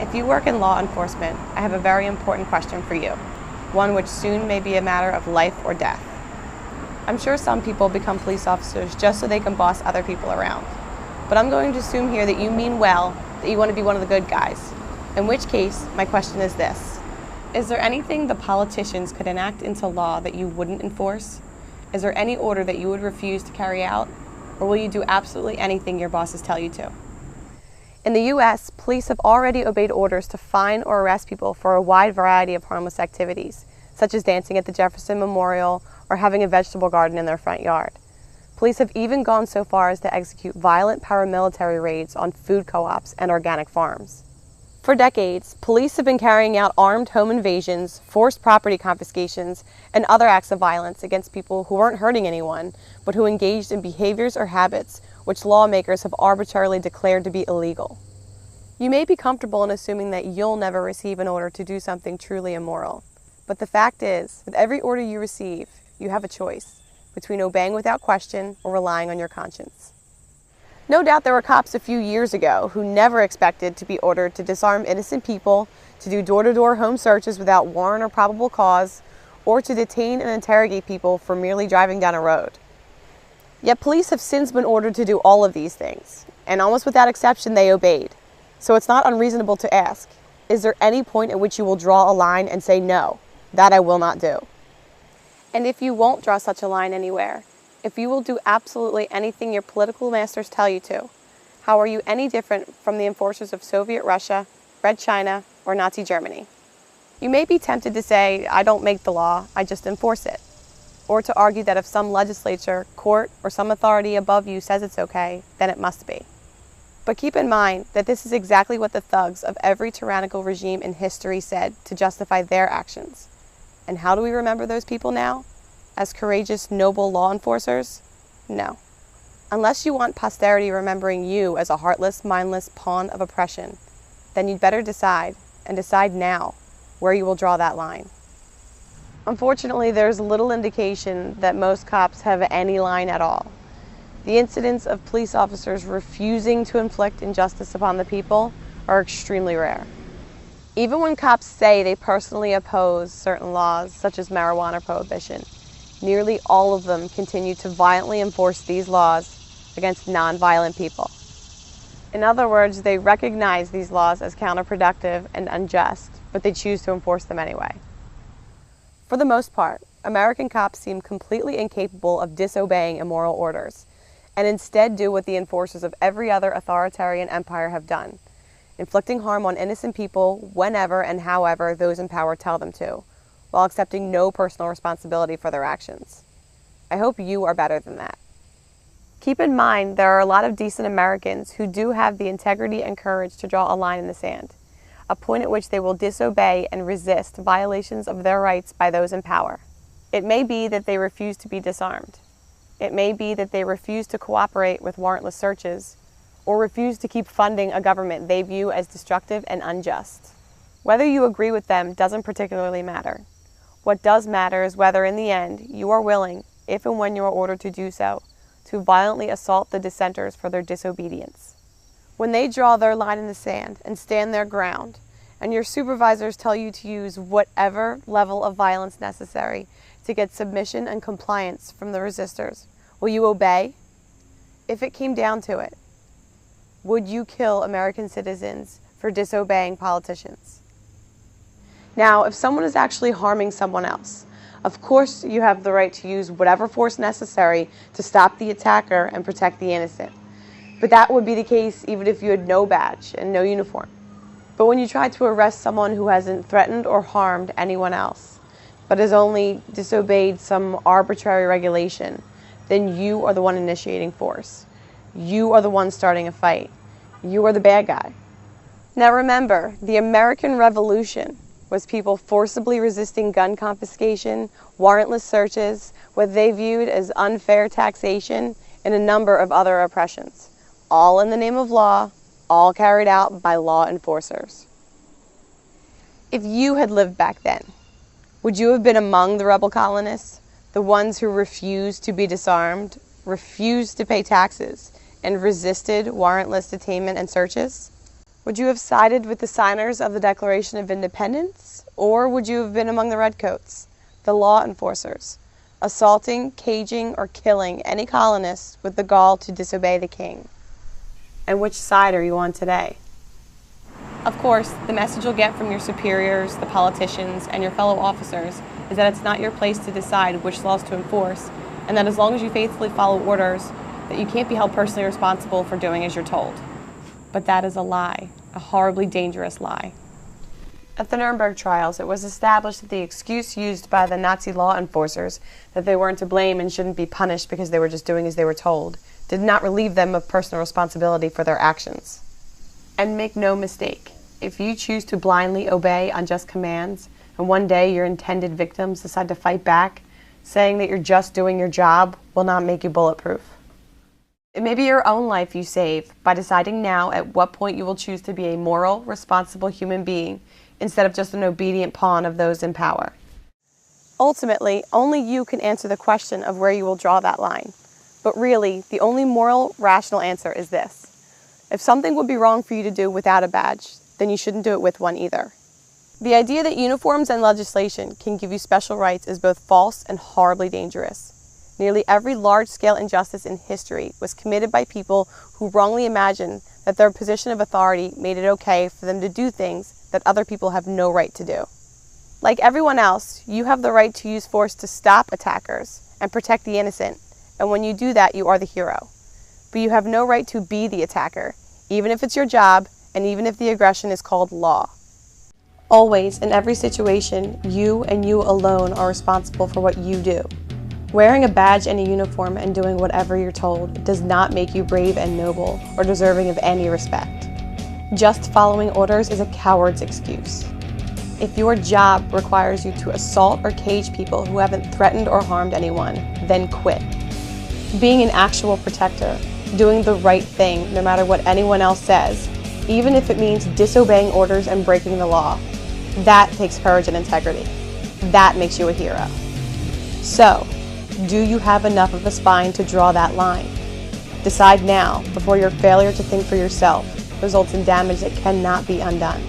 If you work in law enforcement, I have a very important question for you, one which soon may be a matter of life or death. I'm sure some people become police officers just so they can boss other people around. But I'm going to assume here that you mean well, that you want to be one of the good guys. In which case, my question is this. Is there anything the politicians could enact into law that you wouldn't enforce? Is there any order that you would refuse to carry out? Or will you do absolutely anything your bosses tell you to? In the U.S., police have already obeyed orders to fine or arrest people for a wide variety of harmless activities, such as dancing at the Jefferson Memorial or having a vegetable garden in their front yard. Police have even gone so far as to execute violent paramilitary raids on food co-ops and organic farms. For decades, police have been carrying out armed home invasions, forced property confiscations, and other acts of violence against people who weren't hurting anyone, but who engaged in behaviors or habits which lawmakers have arbitrarily declared to be illegal. You may be comfortable in assuming that you'll never receive an order to do something truly immoral. But the fact is, with every order you receive, you have a choice between obeying without question or relying on your conscience. No doubt there were cops a few years ago who never expected to be ordered to disarm innocent people, to do door-to-door home searches without warrant or probable cause, or to detain and interrogate people for merely driving down a road. Yet police have since been ordered to do all of these things, and almost without exception they obeyed. So it's not unreasonable to ask, is there any point at which you will draw a line and say, no, that I will not do? And if you won't draw such a line anywhere, if you will do absolutely anything your political masters tell you to, how are you any different from the enforcers of Soviet Russia, Red China, or Nazi Germany? You may be tempted to say, I don't make the law, I just enforce it. Or to argue that if some legislature, court, or some authority above you says it's okay, then it must be. But keep in mind that this is exactly what the thugs of every tyrannical regime in history said to justify their actions. And how do we remember those people now? As courageous, noble law enforcers? No. Unless you want posterity remembering you as a heartless, mindless pawn of oppression, then you'd better decide, and decide now, where you will draw that line. Unfortunately, there's little indication that most cops have any line at all. The incidents of police officers refusing to inflict injustice upon the people are extremely rare. Even when cops say they personally oppose certain laws, such as marijuana prohibition, nearly all of them continue to violently enforce these laws against non-violent people. In other words, they recognize these laws as counterproductive and unjust, but they choose to enforce them anyway. For the most part, American cops seem completely incapable of disobeying immoral orders, and instead do what the enforcers of every other authoritarian empire have done, inflicting harm on innocent people whenever and however those in power tell them to, while accepting no personal responsibility for their actions. I hope you are better than that. Keep in mind there are a lot of decent Americans who do have the integrity and courage to draw a line in the sand, a point at which they will disobey and resist violations of their rights by those in power. It may be that they refuse to be disarmed. It may be that they refuse to cooperate with warrantless searches, or refuse to keep funding a government they view as destructive and unjust. Whether you agree with them doesn't particularly matter. What does matter is whether in the end you are willing, if and when you are ordered to do so, to violently assault the dissenters for their disobedience. When they draw their line in the sand and stand their ground, and your supervisors tell you to use whatever level of violence necessary to get submission and compliance from the resistors, will you obey? If it came down to it, would you kill American citizens for disobeying politicians? Now, if someone is actually harming someone else, of course you have the right to use whatever force necessary to stop the attacker and protect the innocent. But that would be the case even if you had no badge and no uniform. But when you try to arrest someone who hasn't threatened or harmed anyone else, but has only disobeyed some arbitrary regulation, then you are the one initiating force. You are the one starting a fight. You are the bad guy. Now remember, the American Revolution was people forcibly resisting gun confiscation, warrantless searches, what they viewed as unfair taxation, and a number of other oppressions, all in the name of law, all carried out by law enforcers. If you had lived back then, would you have been among the rebel colonists, the ones who refused to be disarmed, refused to pay taxes, and resisted warrantless detainment and searches? Would you have sided with the signers of the Declaration of Independence, or would you have been among the redcoats, the law enforcers, assaulting, caging, or killing any colonists with the gall to disobey the king? And which side are you on today? Of course, the message you'll get from your superiors, the politicians, and your fellow officers is that it's not your place to decide which laws to enforce, and that as long as you faithfully follow orders, that you can't be held personally responsible for doing as you're told. But that is a lie, a horribly dangerous lie. At the Nuremberg trials, it was established that the excuse used by the Nazi law enforcers that they weren't to blame and shouldn't be punished because they were just doing as they were told did not relieve them of personal responsibility for their actions. And make no mistake, if you choose to blindly obey unjust commands, and one day your intended victims decide to fight back, saying that you're just doing your job will not make you bulletproof. It may be your own life you save by deciding now at what point you will choose to be a moral, responsible human being instead of just an obedient pawn of those in power. Ultimately, only you can answer the question of where you will draw that line. But really, the only moral, rational answer is this. If something would be wrong for you to do without a badge, then you shouldn't do it with one either. The idea that uniforms and legislation can give you special rights is both false and horribly dangerous. Nearly every large-scale injustice in history was committed by people who wrongly imagined that their position of authority made it okay for them to do things that other people have no right to do. Like everyone else, you have the right to use force to stop attackers and protect the innocent, and when you do that, you are the hero. But you have no right to be the attacker, even if it's your job, and even if the aggression is called law. Always, in every situation, you and you alone are responsible for what you do. Wearing a badge and a uniform and doing whatever you're told does not make you brave and noble or deserving of any respect. Just following orders is a coward's excuse. If your job requires you to assault or cage people who haven't threatened or harmed anyone, then quit. Being an actual protector, doing the right thing no matter what anyone else says, even if it means disobeying orders and breaking the law, that takes courage and integrity. That makes you a hero. So, do you have enough of a spine to draw that line? Decide now before your failure to think for yourself results in damage that cannot be undone.